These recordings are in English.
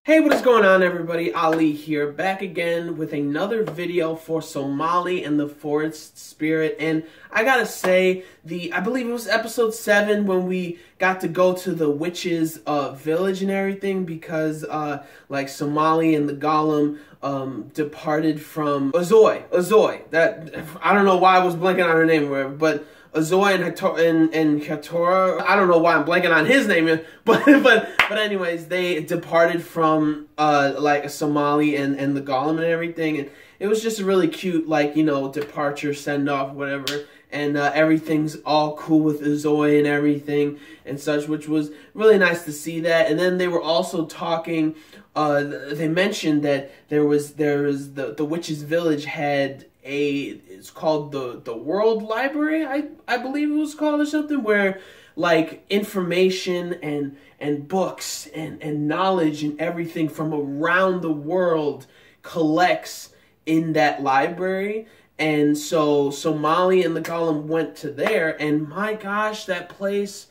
Hey, what is going on, everybody? Ali here, back again with another video for Somali and the Forest Spirit. And I gotta say, I believe it was episode 7 when we got to go to the witch's village and everything, because like Somali and the Golem departed from Azoi. That, I don't know why I was blanking on her name or whatever, but Azoi and Hatora, I don't know why I'm blanking on his name, but anyways, they departed from like Somali and the Golem and everything, and it was just a really cute, like, you know, departure, send off, whatever, and everything's all cool with Azoi and everything and such, which was really nice to see that. And then they were also talking. They mentioned that there was the witch's village had it's called the World Library, I believe it was called, or something, where like information and books and knowledge and everything from around the world collects in that library. And so Somali and the Golem went to there, and my gosh, that place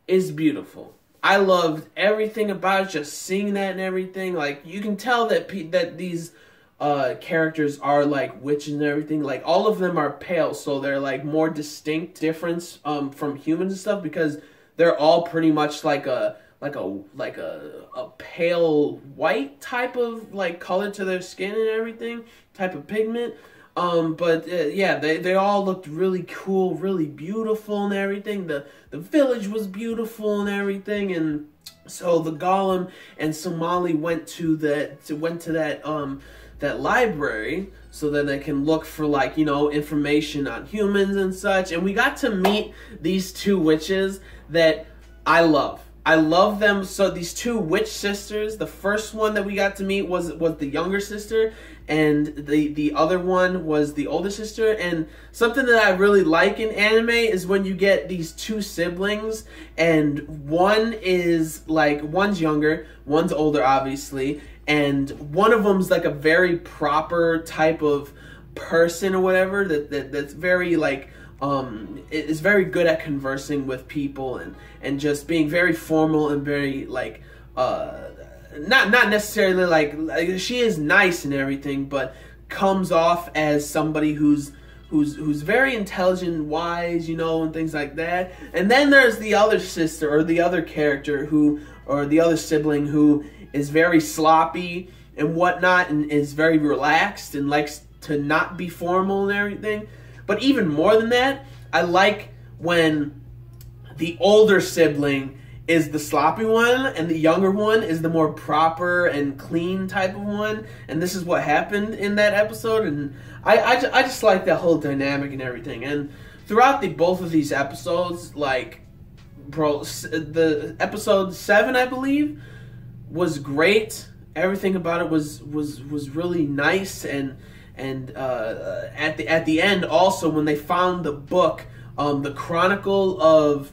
is beautiful. I loved everything about it, just seeing that and everything. Like, you can tell that these characters are like witches and everything. Like, all of them are pale, so they're like more distinct difference from humans and stuff, because they're all pretty much like a pale white type of like color to their skin and everything, type of pigment. Yeah, they all looked really cool, really beautiful and everything. The village was beautiful and everything. And so the Golem and Somali went to that library so that they can look for, like, you know, information on humans and such. And we got to meet these two witches that I love. I love them. So these two witch sisters, the first one that we got to meet was the younger sister, and the other one was the older sister. And something that I really like in anime is when you get these two siblings, and one is like, one's younger, one's older, obviously, and one of them's like a very proper type of person or whatever, that's very like is very good at conversing with people and just being very formal and very like not necessarily like she is nice and everything, but comes off as somebody who's very intelligent, wise, you know, and things like that. And then there's the other sister, or the other character or the other sibling, who is very sloppy and whatnot, and is very relaxed and likes to not be formal and everything. But even more than that, I like when the older sibling is the sloppy one and the younger one is the more proper and clean type of one. And this is what happened in that episode. And I just like that whole dynamic and everything. And throughout both of these episodes, like, bro, the episode 7, I believe, was great. Everything about it was really nice. And at the end, also, when they found the book, the Chronicle of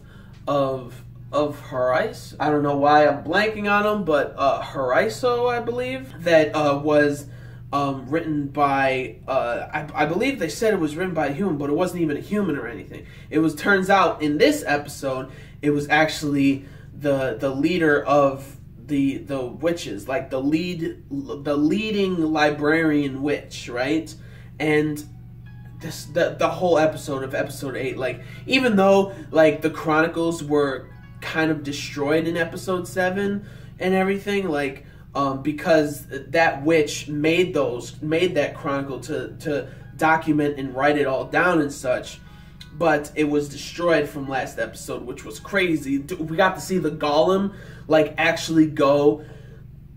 Horais, I don't know why I'm blanking on them, but Horaiso, I believe, that was written by I believe they said it was written by a human, but it wasn't even a human or anything. It was, turns out in this episode, it was actually the leader of the witches, like the leading librarian witch, right? And the whole episode of episode 8, like, even though like the chronicles were kind of destroyed in episode 7 and everything, like because that witch made that chronicle to document and write it all down and such, but it was destroyed from last episode, which was crazy. We got to see the Golem like actually go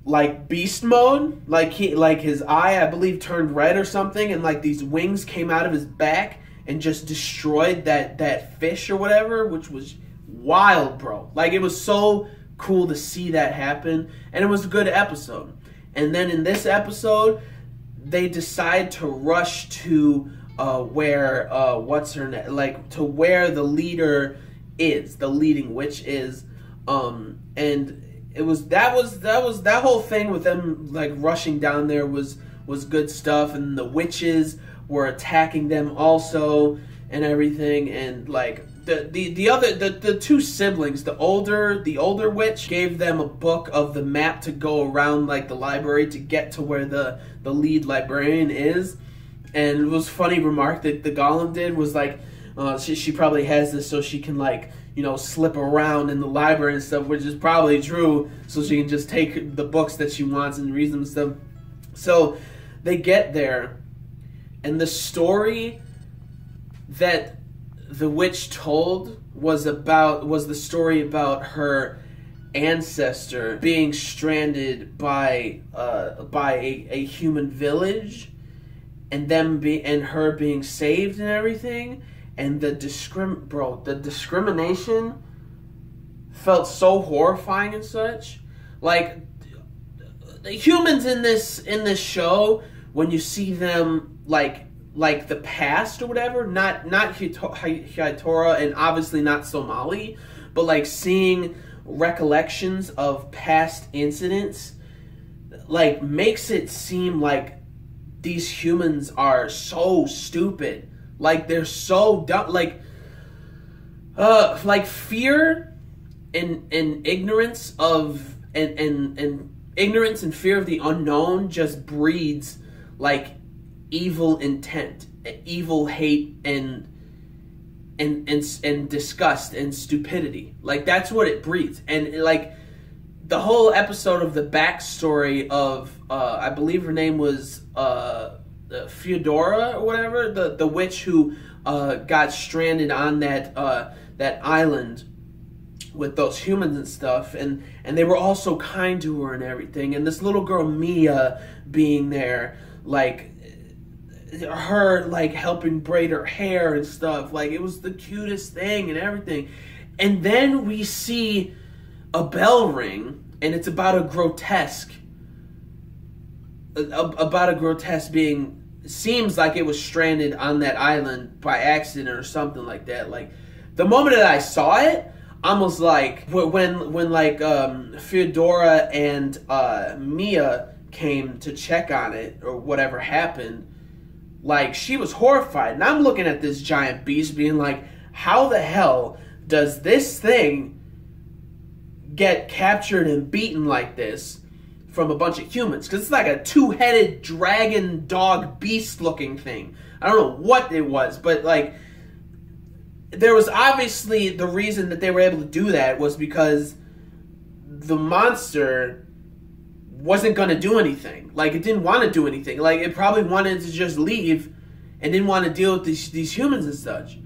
like beast mode, like his eye, I believe, turned red or something, and like these wings came out of his back and just destroyed that fish or whatever, which was wild, bro. Like, it was so cool to see that happen, and it was a good episode. And then in this episode, they decide to rush to where what's her name, like, to where the leader is, the leading witch is, and it was that whole thing with them like rushing down there was good stuff. And the witches were attacking them also and everything, and like the two siblings, the older witch gave them a book of the map to go around like the library to get to where the lead librarian is. And it was a funny remark that the Golem did was like, she probably has this so she can like, you know, slip around in the library and stuff, which is probably true, so she can just take the books that she wants and read them and stuff. So they get there, and the story that the witch told was the story about her ancestor being stranded by a human village, and her being saved and everything. And the discrimination felt so horrifying and such. Like, the humans in this show, when you see them like the past or whatever, not Hitora and obviously not Somali, but like seeing recollections of past incidents, like makes it seem like these humans are so stupid. Like, they're so dumb. Like fear and ignorance of and ignorance and fear of the unknown just breeds like evil intent, evil hate, and disgust and stupidity. Like, that's what it breeds. And like the whole episode of the backstory of I believe her name was Fyodora or whatever, the witch who got stranded on that island with those humans and stuff, and they were all so kind to her and everything, and this little girl Mia being there, like her like helping braid her hair and stuff, like it was the cutest thing and everything. And then we see a bell ring, and it's about a grotesque being, seems like it was stranded on that island by accident or something like that. Like, the moment that I saw it, I was like, when like Fyodora and Mia came to check on it or whatever happened, like, she was horrified. And I'm looking at this giant beast being like, how the hell does this thing get captured and beaten like this from a bunch of humans? Because it's like a two-headed dragon dog beast looking thing. I don't know what it was, but like, there was obviously the reason that they were able to do that was because the monster wasn't going to do anything. Like, it didn't want to do anything. Like, it probably wanted to just leave and didn't want to deal with these humans and such.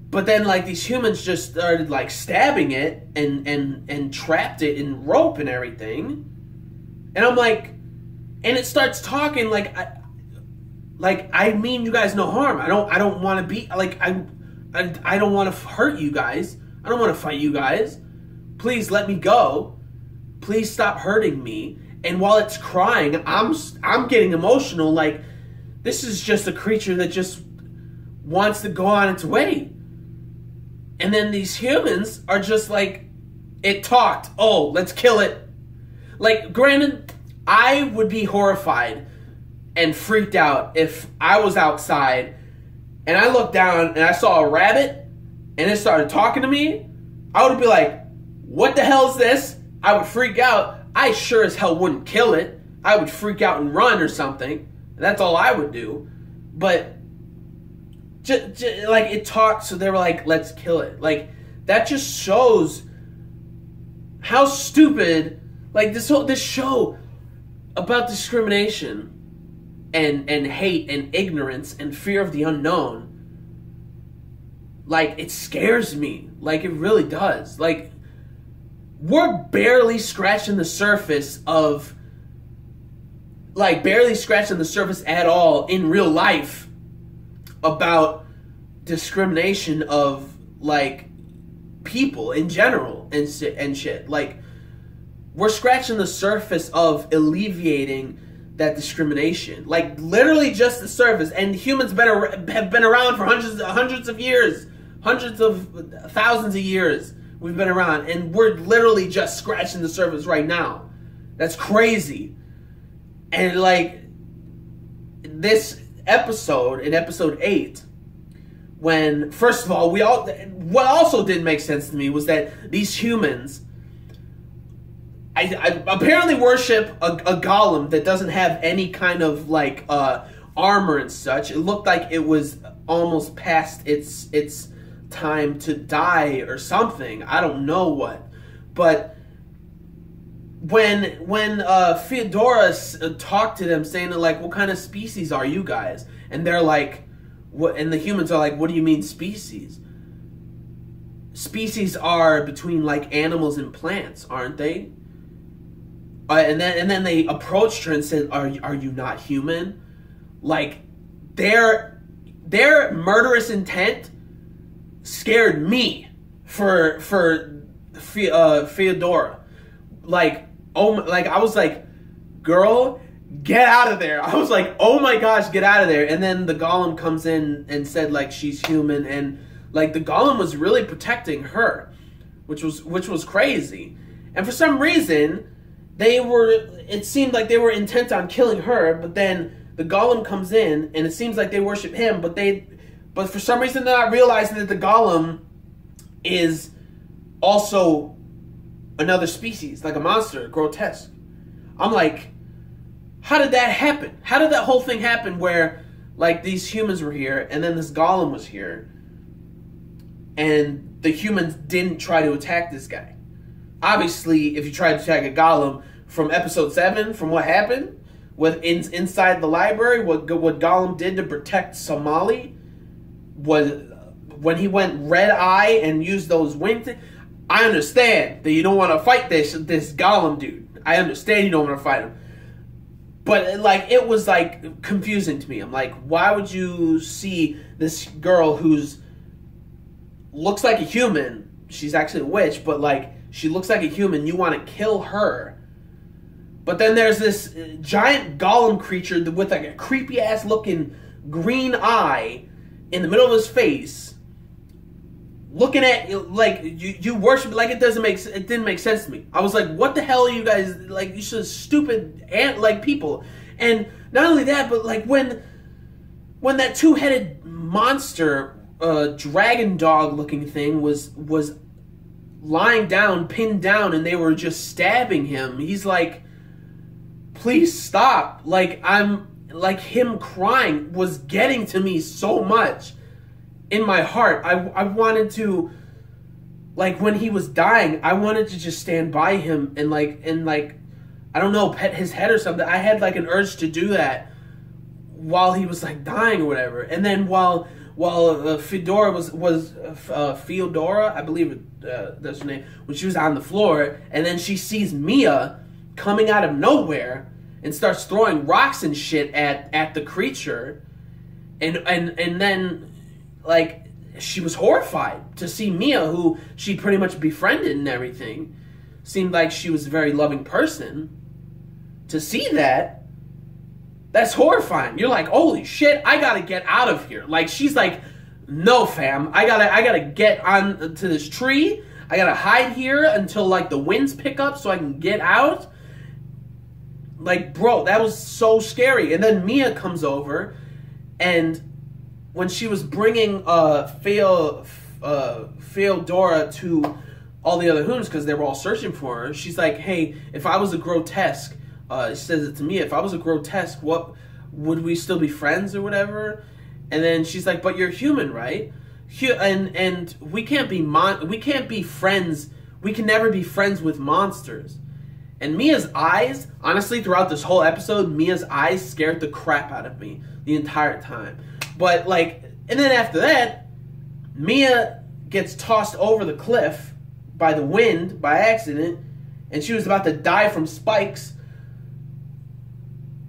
But then, like, these humans just started, like, stabbing it and trapped it in rope and everything. And I'm like, and it starts talking like, I mean you guys no harm. I don't want to be, like, I don't want to hurt you guys. I don't want to fight you guys. Please let me go. Please stop hurting me. And while it's crying, I'm getting emotional. Like, this is just a creature that just wants to go on its way. And then these humans are just like, it talked. Oh, let's kill it. Like, granted, I would be horrified and freaked out if I was outside and I looked down and I saw a rabbit and it started talking to me. I would be like, what the hell is this? I would freak out. I sure as hell wouldn't kill it. I would freak out and run or something. That's all I would do. But like, it talked, so they were like, let's kill it. Like, that just shows how stupid, like, this show about discrimination and hate and ignorance and fear of the unknown, like, it scares me. Like, it really does. Like, we're barely scratching the surface of, like, barely scratching the surface at all in real life about discrimination of, like, people in general and shit. Like, we're scratching the surface of alleviating that discrimination. Like, literally just the surface. And humans have been around for hundreds of years. Hundreds of thousands of years we've been around. And we're literally just scratching the surface right now. That's crazy. And, like, this episode, in episode 8, when first of all, what also didn't make sense to me was that these humans, I apparently worship a golem that doesn't have any kind of like armor and such. It looked like it was almost past its time to die or something. I don't know what, but when Theodora talked to them, saying that, like, what kind of species are you guys? And they're like, what? And the humans are like, what do you mean species? Species are between like animals and plants, aren't they? And then they approached her and said, "Are you not human?" Like, their murderous intent scared me for Theodora. Like, I was like, "Girl, get out of there!" I was like, "Oh my gosh, get out of there!" And then the golem comes in and said, like, she's human, and like the golem was really protecting her, which was crazy. And for some reason, it seemed like they were intent on killing her, but then the golem comes in, and it seems like they worship him, but for some reason they're not realizing that the golem is also another species, like a monster, grotesque. I'm like, how did that happen? How did that whole thing happen where, like, these humans were here, and then this golem was here, and the humans didn't try to attack this guy? Obviously, if you tried to attack a golem, from episode 7, from what happened inside the library, what Golem did to protect Somali was when he went red eye and used those wings. I understand that you don't want to fight this Golem dude. I understand you don't want to fight him. But like, it was like confusing to me. I'm like, why would you see this girl who's looks like a human? She's actually a witch, but like, she looks like a human. You want to kill her. But then there's this giant golem creature with like a creepy ass looking green eye in the middle of his face, looking at you like you worship, like it didn't make sense to me. I was like, what the hell are you guys, like, you should stupid like people. And not only that, but like when that two-headed monster, dragon dog looking thing was lying down, pinned down, and they were just stabbing him. He's like, please stop. Like, him crying was getting to me so much in my heart. I wanted to, like, when he was dying, I wanted to just stand by him and like, I don't know, pet his head or something. I had like an urge to do that while he was like dying or whatever. And then while Theodora was Theodora, I believe that's her name, when she was on the floor, and then she sees Mia coming out of nowhere and starts throwing rocks and shit at the creature, and then like, she was horrified to see Mia, who she pretty much befriended and everything, seemed like she was a very loving person. To see that's horrifying. You're like, holy shit, I gotta get out of here. Like, she's like, no fam, I gotta get on to this tree. I gotta hide here until like the winds pick up so I can get out. Like, bro, that was so scary. And then Mia comes over, and when she was bringing Theodora to all the other humans, because they were all searching for her, she's like, hey, if I was a grotesque, she says it to me, if I was a grotesque, what would we still be friends or whatever? And then she's like, but you're human, right? And we can't be friends. We can never be friends with monsters. And Mia's eyes, honestly, throughout this whole episode, Mia's eyes scared the crap out of me the entire time. But like, and then after that, Mia gets tossed over the cliff by the wind by accident, and she was about to die from spikes.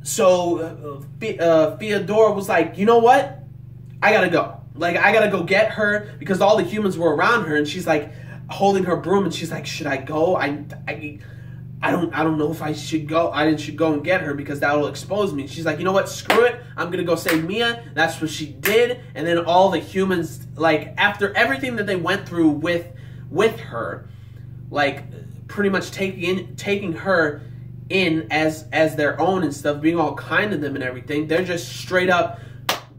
So Theodora was like, you know what? I gotta go. Like, I gotta go get her, because all the humans were around her, and she's like holding her broom, and she's like, should I go? I don't know if I should go. I should go and get her, because that will expose me. She's like, you know what? Screw it. I'm gonna go save Mia. That's what she did. And then all the humans, like, after everything that they went through with her, like, pretty much taking her in as their own and stuff, being all kind to them and everything, they're just straight up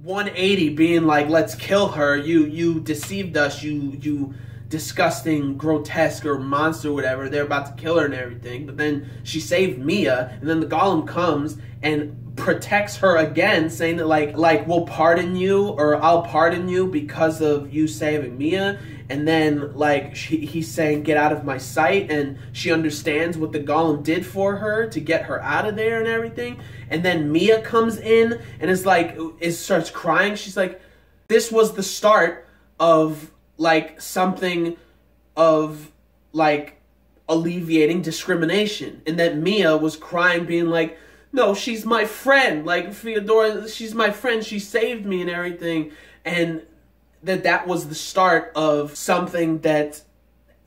180 being like, let's kill her, you deceived us, you disgusting, grotesque, or monster, or whatever, they're about to kill her and everything, but then she saved Mia, and then the Golem comes and protects her again, saying that like we'll pardon you, or I'll pardon you because of you saving Mia. And then like he's saying, get out of my sight, and she understands what the Golem did for her to get her out of there and everything. And then Mia comes in and starts crying. She's like, this was the start of like something of like alleviating discrimination. And that Mia was crying, being like, no, she's my friend, like Theodora, she's my friend, she saved me and everything. And that was the start of something that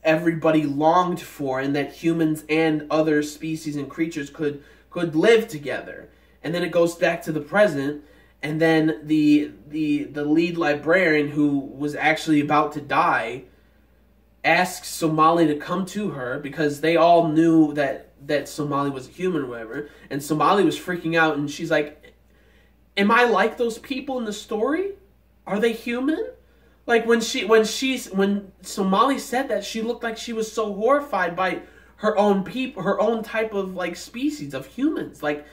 everybody longed for, and that humans and other species and creatures could live together. And then it goes back to the present, and then the lead librarian, who was actually about to die, asks Somali to come to her, because they all knew that Somali was a human or whatever, and Somali was freaking out, and she's like, am I like those people in the story? Are they human? Like when Somali said that, she looked like she was so horrified by her own people, her own type of like species of humans. Like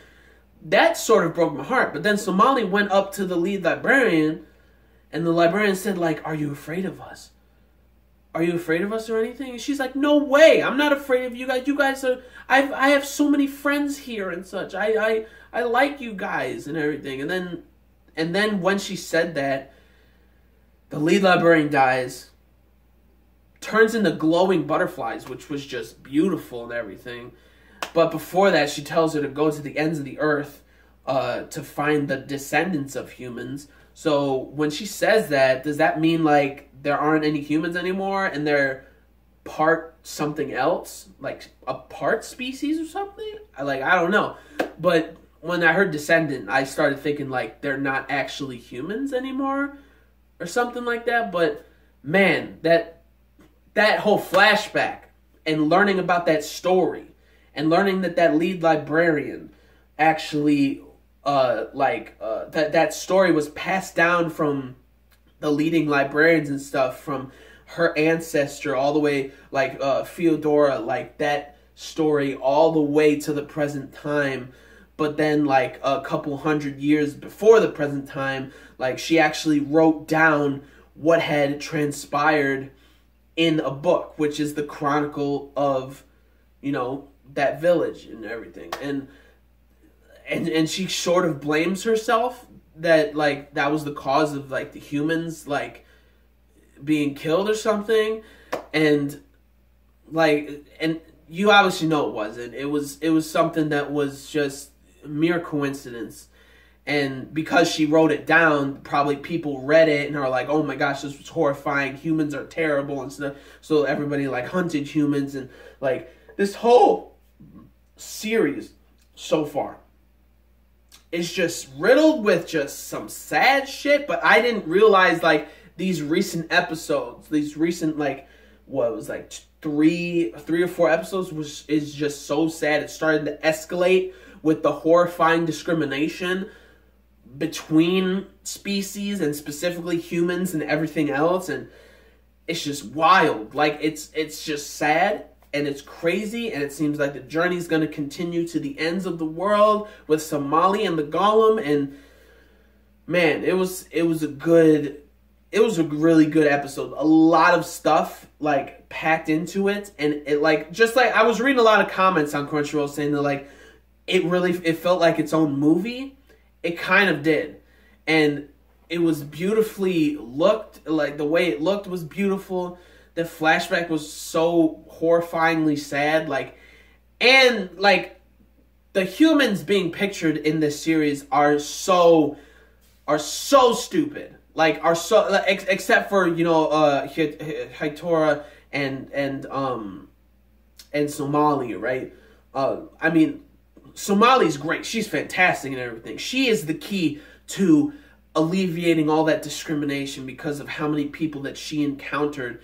that sort of broke my heart. But then Somali went up to the lead librarian, and the librarian said like, are you afraid of us? Are you afraid of us or anything? And she's like, no way, I'm not afraid of you guys. You guys are, I have so many friends here and such. I like you guys and everything. And then when she said that, the lead librarian dies, turns into glowing butterflies, which was just beautiful and everything. But before that, she tells her to go to the ends of the earth to find the descendants of humans. So when she says that, does that mean like there aren't any humans anymore and they're part something else? Like a part species or something? I don't know. But when I heard descendant, I started thinking like they're not actually humans anymore, or something like that. But man, that whole flashback, and learning about that story, and learning that lead librarian actually that story was passed down from the leading librarians and stuff, from her ancestor all the way, like Theodora, like that story all the way to the present time. But then like a couple hundred years before the present time, like she actually wrote down what had transpired in a book, which is the Chronicle of, you know, that village and everything. And she sort of blames herself that like that was the cause of like the humans like being killed or something. And like, and you obviously know it wasn't. It was something that was just mere coincidence. And because she wrote it down, probably people read it and are like, oh my gosh, this was horrifying, humans are terrible and stuff. So everybody like hunted humans, and like this whole series so far is just riddled with just some sad shit. But I didn't realize like these recent episodes, these recent like what was like three or four episodes is just so sad. It started to escalate with the horrifying discrimination between species, and specifically humans and everything else. And it's just wild. Like it's just sad, and it's crazy, and it seems like the journey is going to continue to the ends of the world with Somali and the Golem. And man, it was a really good episode. A lot of stuff like packed into it, and it like just like I was reading a lot of comments on Crunchyroll saying that like it felt like its own movie. It kind of did. And it was beautifully looked, like the way it looked was beautiful. The flashback was so horrifyingly sad, like, and like the humans being pictured in this series are so stupid. Like except for, you know, Hitora and Somali, right? I mean, Somali's great. She's fantastic and everything. She is the key to alleviating all that discrimination because of how many people that she encountered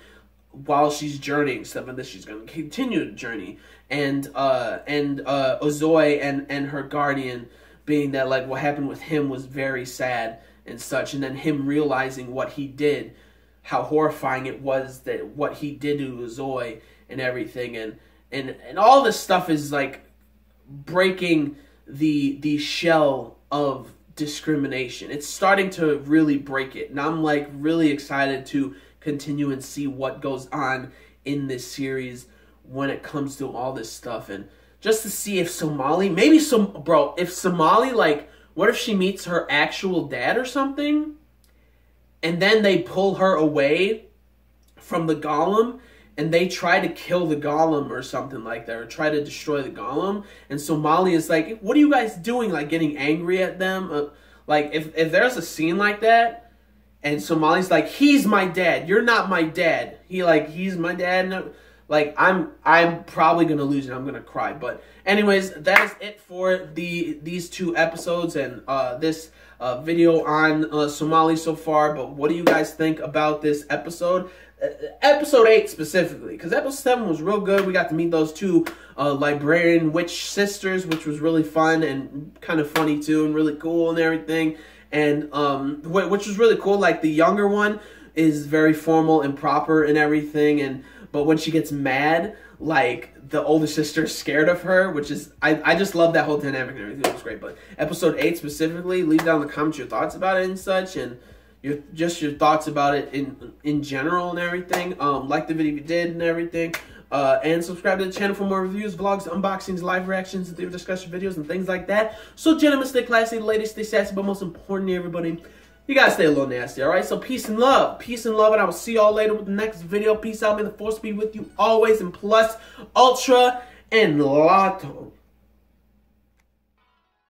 while she's journeying stuff, and that she's going to continue to journey. And Ozoi and her guardian, being that like what happened with him was very sad and such, and then him realizing what he did, how horrifying it was, that what he did to Uzoi and everything, and all this stuff is like breaking the shell of discrimination. It's starting to really break it, and I'm like really excited to continue and see what goes on in this series when it comes to all this stuff, and just to see if Somali, if Somali, like, what if she meets her actual dad or something, and then they pull her away from the golem, and they try to kill the golem or something like that, or try to destroy the golem, and Somali is like, what are you guys doing, like, getting angry at them? Like, if there's a scene like that, and Somali's like, he's my dad, you're not my dad, he's my dad, no, like, I'm probably gonna lose it. I'm gonna cry. But anyways, that is it for these 2 episodes and this video on Somali so far. But what do you guys think about this episode? Episode 8 specifically, because episode 7 was real good. We got to meet those 2 librarian witch sisters, which was really fun and kind of funny too, and really cool and everything. And which was really cool. Like, the younger one is very formal and proper and everything, but when she gets mad, like, the older sister is scared of her, which is, I just love that whole dynamic and everything. It was great. But episode 8 specifically, leave down in the comments your thoughts about it and such, and your thoughts about it in general and everything. Like the video if you did and everything. And subscribe to the channel for more reviews, vlogs, unboxings, live reactions, theory discussion videos, and things like that. So, gentlemen, stay classy, ladies, stay sassy, but most importantly, everybody, you gotta stay a little nasty, alright? So, peace and love, and I will see y'all later with the next video. Peace out, may the force be with you always, and plus, ultra, and lato.